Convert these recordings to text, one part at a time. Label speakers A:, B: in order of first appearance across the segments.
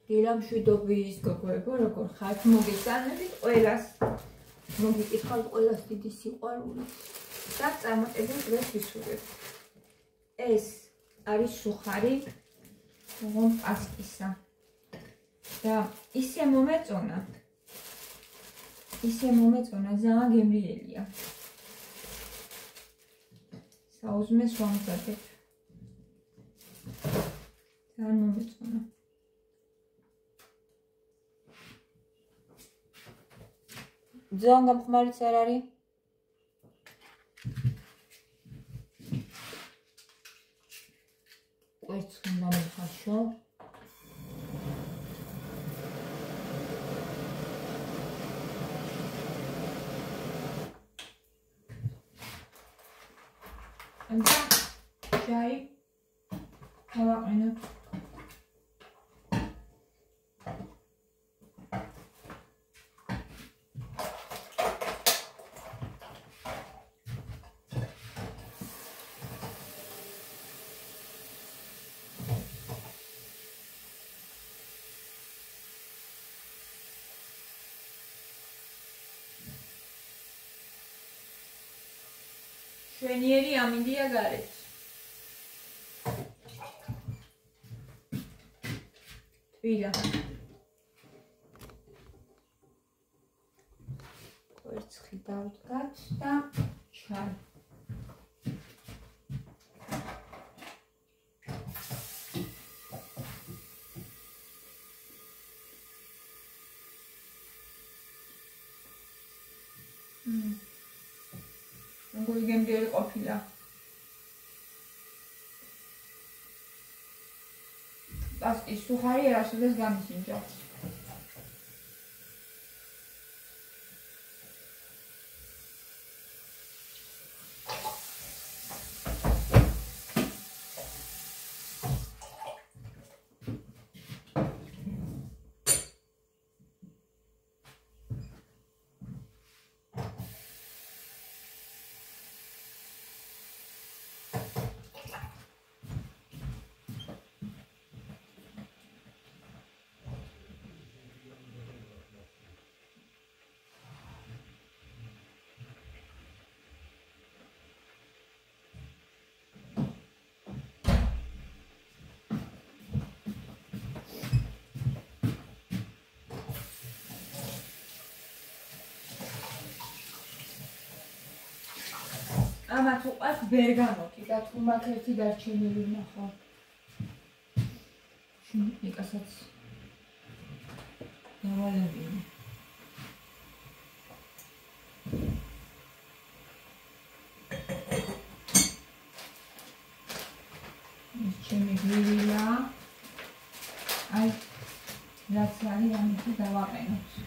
A: დილამშვიდობის გოგოებო, როგორ ხართ? მოგესალმებით ყველას. მოგიკითხავთ ყველას დიდი სიყვარული და წარმატებულ დღეს ვისურვებთ. ეს არის სუხარი ღომ პასკისა. და ისე მომეწონა, ძალიან გემრიელია. საუზმეს ვამზადებ. ძალიან მომეწონა. ძალიან გამხმარიც არ არის. კვერცხი უნდა მიხაშო. და ჩაი გავაყენოთ. შვენიერი ამინდია გარეთ. თბილა. კვერცხი დავდგათ და ჩაი. გემრიელი ყოფილა. პასკის სუხარი არასოდეს გამისინჯა. ამათ უყავს ბერგამოტი და თუ მაგ ერთი დარჩენილი ნახო. შუნიკასაც დავალებინე. ეს ჩემი გილა. აი რაც არის ამით დავაყენოთ.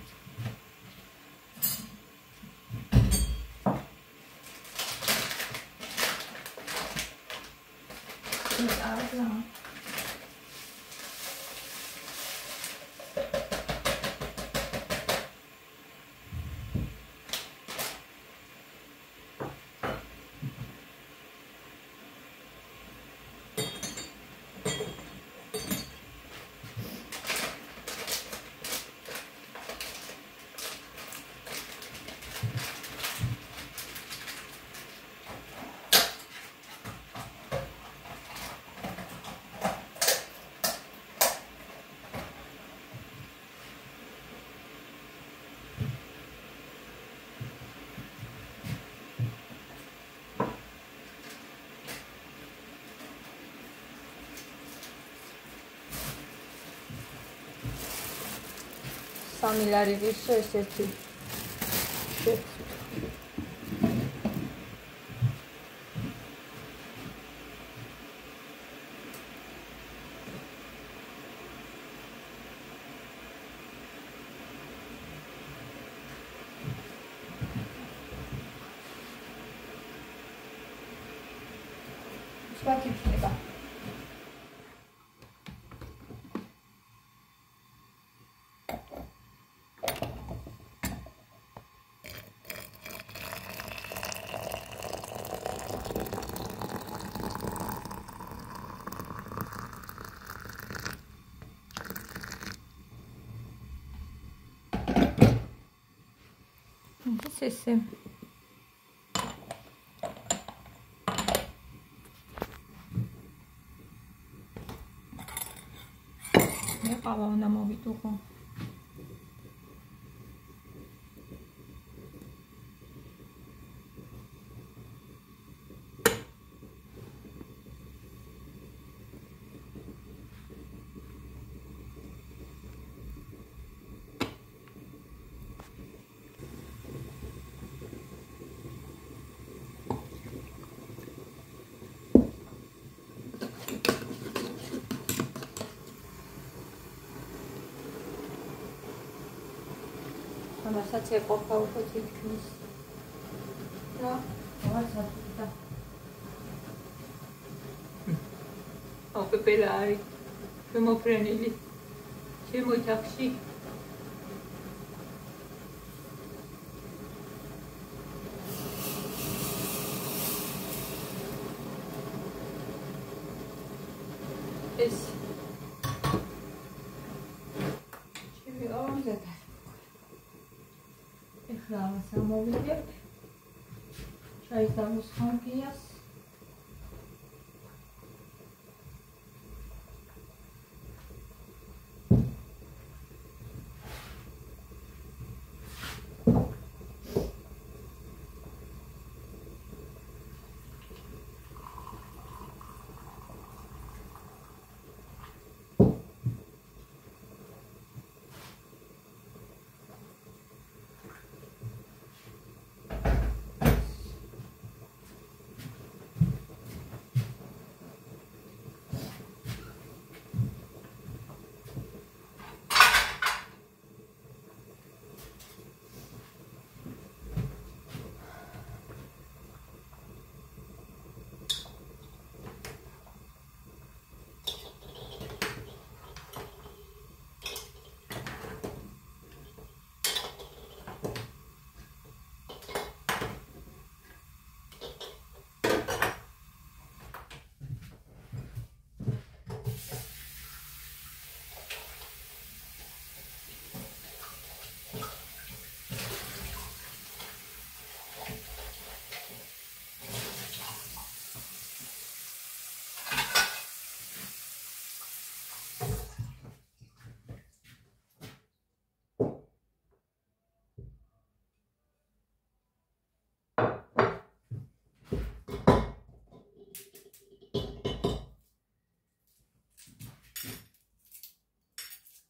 A: სამი ლარი ვისო ესეთი სპატი ხდება.
B: ესე. მე ყავა უნდა მოვიდუღო. ამასაც ეყოფა უფრო თითქმის. და ვაცადდა. ოპერა არის შემოფრენილი. შემოიძახში. ეს ჩემი ორზედა. ეხლა ამას ამოვიდებ. ჩაის დამოსხამგიას.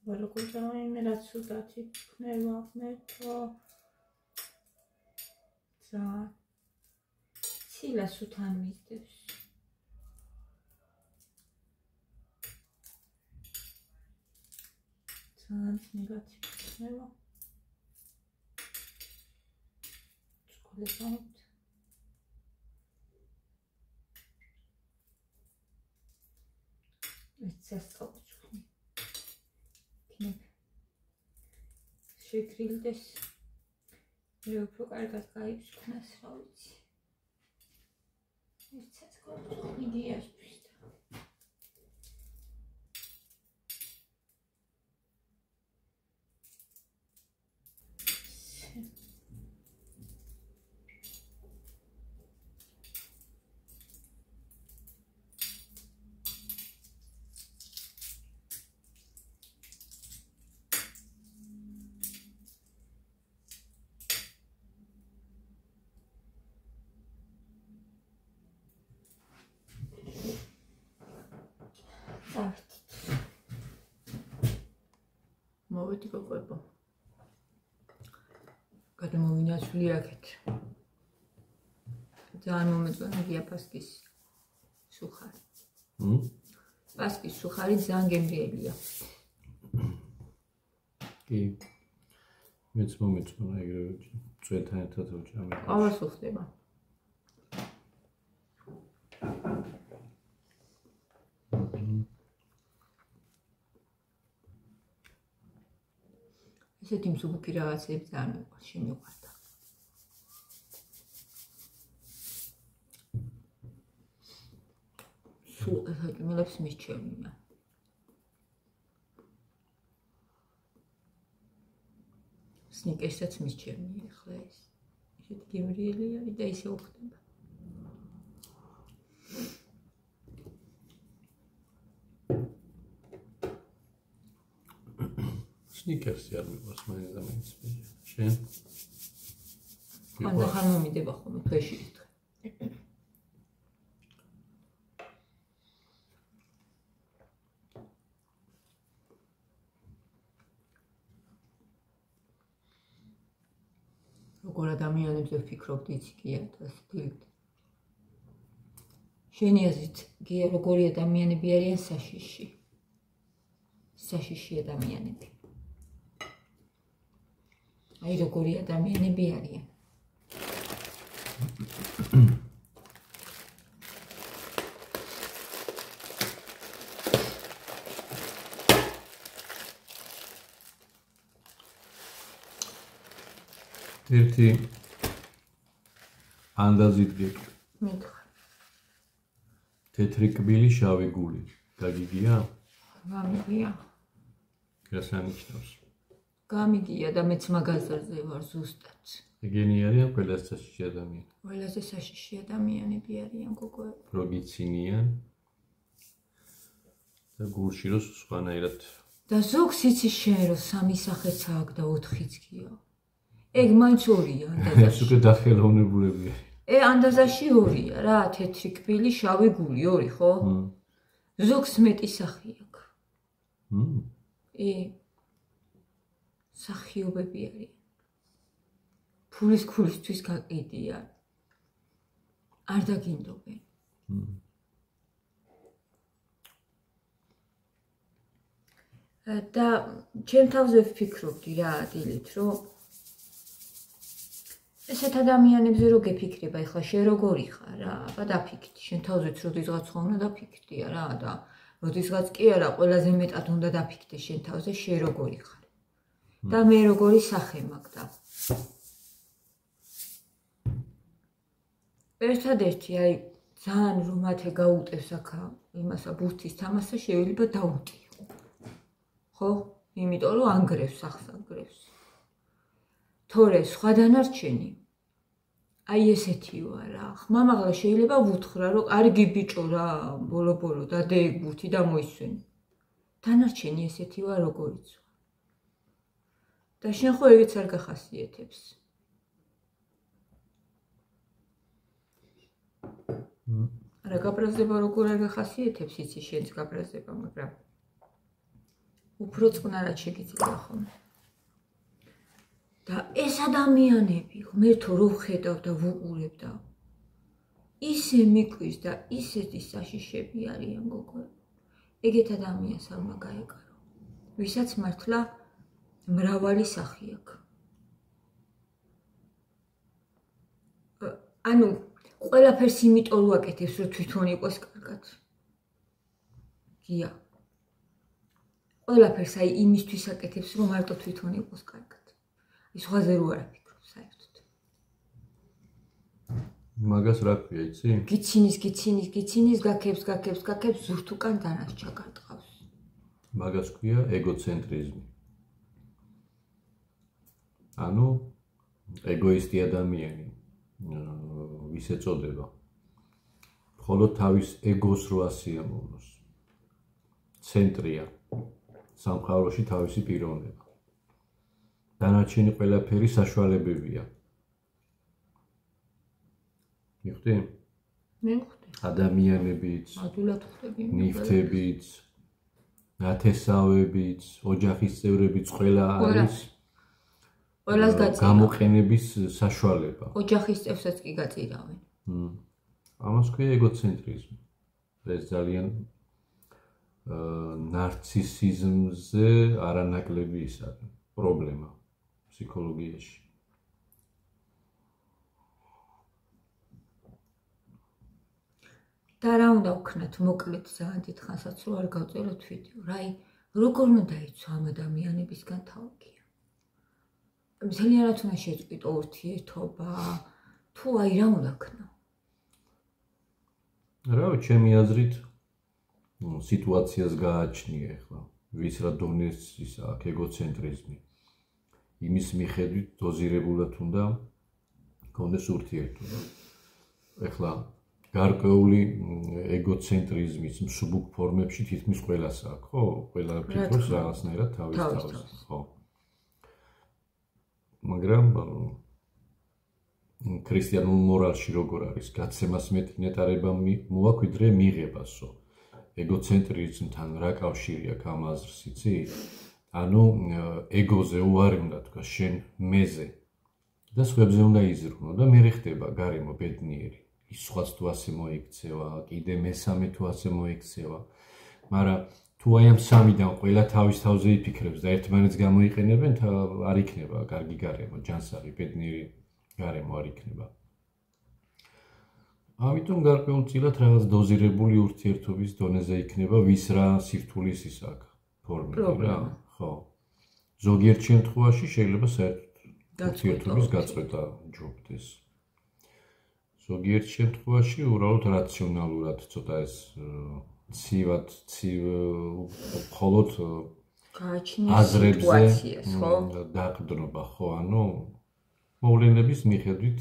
B: Welcome to my Ratsudati Neva Metro. Sila Sutan Mistus. Sans negative Neva. Chocolate. It's just so. შეკრილდეს მე უფრო კარგად გაიფრთხნას რა ვიცი ერთსაც გიდიაშვის მოვედი გოყებო. გადმოვინაცვლი აქეთ. ძალიან მომეწონებია პასკის სუხარი. პასკის სუხარი ძალიან გემრიელია.
C: კი. მეც მომეწონა ეგრევე წვენთან ერთად ვჭამე.
B: ყოველს უხდება. ესეთი მსუბუქი რაღაცები ძალიან მეყვარს, შემიყვარდა. სულ ეხაკიმელებს მისჩევნია. სნიკერსაც მისჩევნია ახლა ეს. ისეთი გემრიელი არის და ისე უხდება.
C: სნიკერსი არ მიყვარს მაინც და მაინც. შენ?
B: ხან მომიდება ხოლმე თვეში ერთხელ. როგორ ადამიანებზე ვფიქრობდი, იცი გია და დილით. შენი აზრით, გია, როგორი ადამიანები არიან საშიში? საშიში ადამიანები. აი როგორი ადამიანები არიან.
C: ერთი ანდაზით გეკ.
B: მითხრა.
C: თეთრი კბილი, შავი გული. გაგიგია?
B: გამიგია.
C: რას ანიშნავს?
B: გამიგია და მეც მაგაზრზე ვარ ზუსტად.
C: ეგენი არიან ყველაზე საშიში ადამიანები.
B: ყველაზე საშიში ადამიანები არიან გოგოები.
C: როგიცინიან და გულში რო სხვანაირად.
B: და ზოგს იცი შენ რომ 3 სახეც აქვს და 4-იც გია. ეგ მაინც ორია ანდაზაში.
C: ეს უკვე დახელოვნებულებია.
B: ანდაზაში ორია რა, თეთრი კბილი, შავი გული, ორი ხო? ზოგს მეტი სახი აქვს. სახიობები არიან. ფულის ქულისთვის გაყიდიან. არ დაგინდობენ. და ჩემ თავზე ვფიქრობდი რა დილით, რომ ესეთ ადამიანებზე რო გეფიქრება, ეხლა შენ როგორი ხარ რა, აბა დაფიქრდი, შენ თავზეც როდისღაც ხო უნდა დაფიქრდია რა და როდისღაც კი არა, ყველაზე მეტად უნდა დაფიქრდე შენ თავზე შენ როგორი ხარ. და მე როგორი სახე მაქვს და ერთადერთი აი ძალიან რომ ათე გაუტევს აქა იმასა ბურთის თამასა შეიძლება დაუტიო. ხო? იმიტომ რომ ანგრევს ახს ანგრევს. თორე სხვა დანარჩენი აი ესეთი ვარ რა. ხმამაღლა შეიძლება ვუთხრა რომ კარგი ბიჭო რა, ბოლო-ბოლო დადეიგ ბურთი და მოისვენი. დანარჩენი ესეთი ვარ როგორიც ვარ. და შენ ხო ეგეც არ გახასიათებს. არა გაბრაზდება როგორ არ გახასიათებს, იცი შენც გაბრაზდება, მაგრამ უფრო წყნარად შეგიძლია ხოლმე. და ეს ადამიანები ღმერთო რო ვხედავ და ვუყურებ და ისე მიკვის და ისეთი საშიშები არიან გოგოები. ეგეთ ადამიანს არ უნდა გაეკარო. ვისაც მართლა მრავალი სახი აქვს. ანუ ყველაფერს იმიტომ რომ აკეთებს, რომ თვითონ იყოს კარგად. გია. ყველაფერს აი იმისთვის აკეთებს, რომ მარტო თვითონ იყოს კარგად. ის სხვაზე რო არ აფიქრობს საერთოდ.
C: მაგას რა ქვია, იცი?
B: გიცინის, გაქებს, ზურთ უკან დანას ჩაგარტყავს.
C: მაგას ქვია ეგოცენტრიზმი. ანუ ეგოისტი ადამიანი ვის ეწოდება. მხოლოდ თავის ეგოს რო ასიამოვნოს. ცენტრია. სამყაროში თავისი პიროვნება. დანარჩენი ყველაფერი საშუალებებია. მიხვდი?
B: მე ხვდი.
C: ადამიანებიც,
B: ადვილად ხვდები.
C: ნივთებიც, ნათესავებიც, ოჯახის წევრებიც ყველა არის
B: ყველას გაწირავენ.
C: გამოყენების საშუალება.
B: ოჯახის წევრსაც კი გაწირავენ.
C: ამას ქვია ეგოცენტრიზმი. ეს ძალიან ნარცისიზმზე არანაკლები ის არის პრობლემა ფსიქოლოგიაში.
B: და რა უნდა ვქნათ, მოკლედ ძალიან დიდხანსაც რო არ გავწეროთ ვიდეო. რაი, როგორ უნდა დაიცვა ამ ადამიანებისგან თავი? მთლიანად უნდა შეწყვიტო ურთიერთობა, თუ აი რა უნდა ქნა?
C: რა ჩემი აზრით სიტუაციას გააჩნია ახლა, ვის რა დონეს ის აქვს ეგოცენტრიზმი. იმის მიხედვით დოზირებულად უნდა გქონდეს ურთიერთობა. ეხლა გარკვეული ეგოცენტრიზმის მსუბუქ ფორმებში თითქმის ყველას აქვს, ხო? ყველა ფიქრობს რაღაცნაირად თავის, ხო? მაგრამ ქრისტიანულ მორალში როგორ არის გაცემას მეტი ნეტარება მოაქვს ვიდრე მიღებასო. ეგოცენტრიზმთან რა კავშირი აქვს ამ აზრს, იცი? ანუ ეგოზე უარი უნდა თქვა შენ მეზე და სხვებზე უნდა იზრუნო და მე ხდება გარემო ბედნიერი. ის სხვაც თუ ასე მოიქცევა, კიდე მესამე თუ ასე მოიქცევა. მაგრამ თუ აი ამ სამიდან ყველა თავის თავზე იფიქრებს და ერთმანეთს გამოიყენებენ, არ იქნება კარგი გარემო, ჯანსაღი, ბედნიერი გარემო არ იქნება. ამიტომ გარკვეულწილად რაღაც დოზირებული ურთიერთობის დონეზე იქნება, ვის რა სირთულის ის აქვს ფორმები რა, ხო. ზოგიერთ შემთხვევაში შეიძლება საერთოდ ურთიერთობის გაწყვეტა ჯობდეს. ზოგიერთ შემთხვევაში უბრალოდ რაციონალურად ცოტა ეს ცივად მხოლოდ აზრებზე დაყრდნობა, ხო, ანუ მოვლენების მიხედვით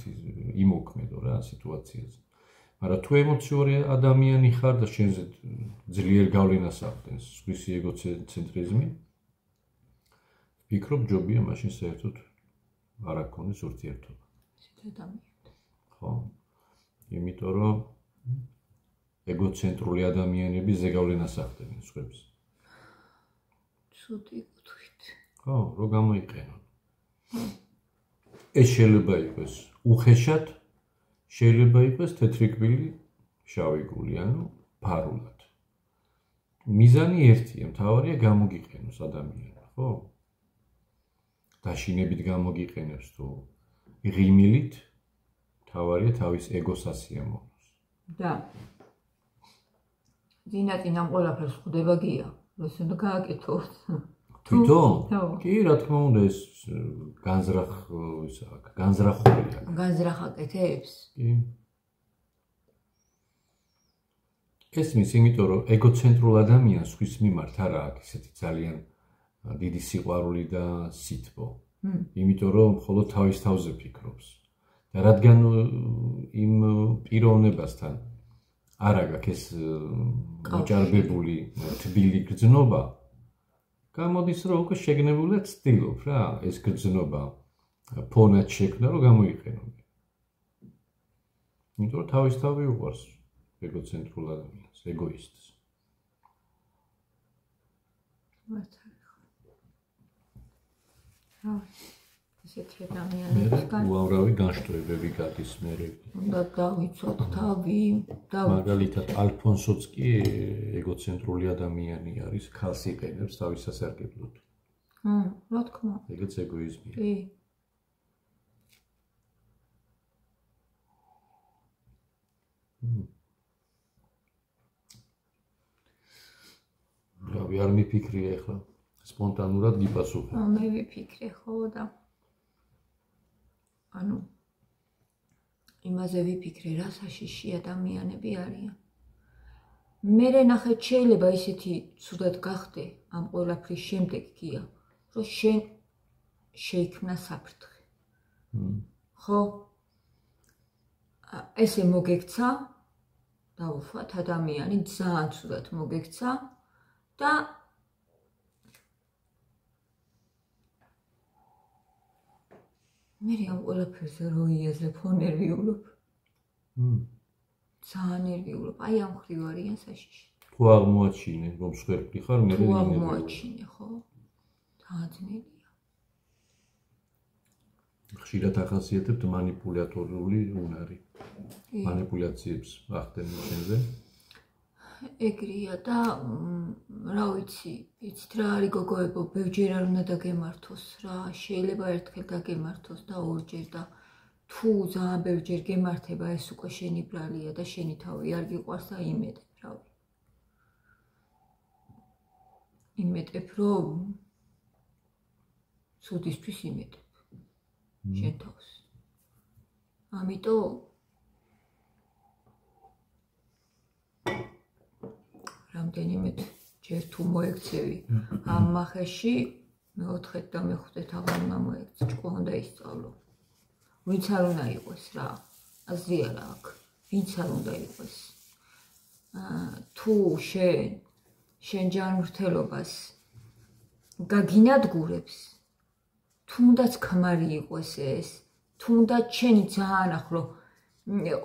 C: იმოქმედო რა სიტუაციაზე. მაგრამ თუ ემოციური ადამიანი ხარ და შენზე ძლიერ გავლენას ახდენს სხვისი ეგოცენტრიზმი, ვფიქრობ ჯობია მაშინ საერთოდ არ აქონდეს ურთიერთობა. ხო? იმიტომ რომ ეგოცენტრული ადამიანები ზეგავლენას ახდენენ სხვებს.
B: ცუდი კუთხით.
C: ხო, რო გამოიყენონ. ეს შეიძლება იყოს უხეშად, შეიძლება იყოს თეთრი კბილი, შავი გული, ანუ ფარულად. მიზანი ერთია, მთავარია გამოგიყენოს ადამიანი, ხო? დაშინებით გამოგიყენებს თუ ღიმილით, მთავარია თავის ეგოს ასიამოვნოს.
B: და ძინაწინ ამ ყველაფერს ხვდება გია, როს უნდა გააკეთოს.
C: თვითონ? კი, რა თქმა უნდა, ეს განზრახულია.
B: განზრახ აკეთებს?
C: კი. ესმის, იმიტომ რომ ეგოცენტრულ ადამიანს ხვის მიმართ არა აქვს ესეთი ძალიან დიდი სიყვარული და სითბო. იმიტომ რომ მხოლოდ თავის თავზე ფიქრობს. და რადგან იმ პიროვნებასთან არ აქვს ეს მოჭარბებული თბილი გრძნობა, გამოდის რომ უკვე შეგნებულად ცდილობ რა ეს გრძნობა ფონად შექმნა რომ გამოიყენო. იმიტომ რომ თავის თავი უყვარს ეგოცენტრულ ადამიანს, ეგოისტს.
B: ესეთი ადამიანებისგან
C: უამრავი განშტოებები გადის მერე.
B: უნდა დავიცოთ თავი,
C: მაგალითად ალფონსოც კი ეგოცენტრული ადამიანი არის, ქალს იყენებს თავის სასარგებლოდ.
B: რა თქმა უნდა.
C: ეგეც ეგოიზმია.
B: კი.
C: რავი, არ მიფიქრია ახლა. სპონტანურად გიპასუხე.
B: მე ვიფიქრე ხო და ანუ იმაზე ვიფიქრე, რა საშიში ადამიანები არიან. მერე ნახეთ შეიძლება ისეთი ცუდად გახდე ამ ყველაფრის შემდეგ გია, რომ შენ შეიქმნა საფრთხე. ხო? ესე მოგექცა, დავუშვათ ადამიანი ძალიან ცუდად მოგექცა და მე ამ ყველაფერზე რო იაზრებ, ნერვიულობ. ძალიან ნერვიულობ. აი ამ ხრივ არიან საშიში.
C: თუ აღმოაჩინე, რომ მსხვერპლი ხარ, მე
B: თუ აღმოაჩინე, ხო? ძალიან ძნელია.
C: ხშირად ახასიათებთ მანიპულატორული უნარი. მანიპულაციებს ახდენენ შენზე.
B: ეგრეა და რა ვიცი, იცით რა არის გოგოებო, ბევრჯერ არ უნდა დაგემართოს რა, შეიძლება ერთხელ დაგემართოს და ორჯერ და თუ ძალიან ბევრჯერ გემართება, ეს უკვე შენი ბრალია და შენი თავი არ გიყვარს და იმედებ, რავი. იმედებ, რომ ცუდისთვის იმედებ. შენ თავს. ამიტომ რამდენიმე ჯერ თუ მოექცევი ამ მახეში, მეოთხედ და მეხუთედ აღარ უნდა მოექცე, ჭკუა უნდა ისწავლო. ვინც არ უნდა იყოს რა. აზრი არა აქვს. ვინც არ უნდა იყოს. თუ შენ ჯანმრთელობას გაგინადგურებს, თუნდაც ქმარი იყოს ეს, თუნდაც შენი ძალიან ახლო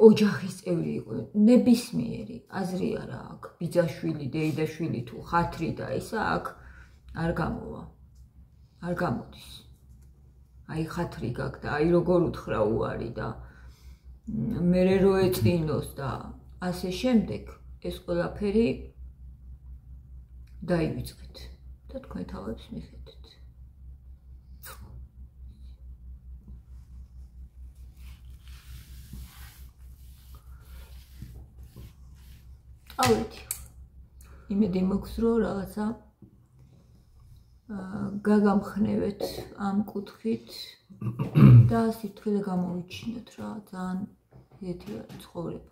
B: ოჯახის წევრი იყო, ნებისმიერი აზრი არა აქვს. ბიძაშვილი, დეიდაშვილი თუ ხათრი და ისა აქ არ გამოვა. არ გამოდის. აი ხათრი გაქვს და აი როგორ უთხრა უარი და მე რო ეწინოს და ასე შემდეგ ეს ყველაფერი დაივიწყეთ და თქვენ თავებს მიხედეთ. ავედი. იმედი მაქვს რომ რაღაცა გაგამხნევეთ ამ კუთხით და სიტყვით გამოვიჩინოთ რა, ძალიან ერთი ცხოვრება.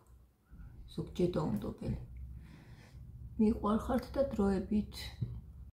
B: ზოგჯერ დაუნდობელი. მიყვარხართ და დროებით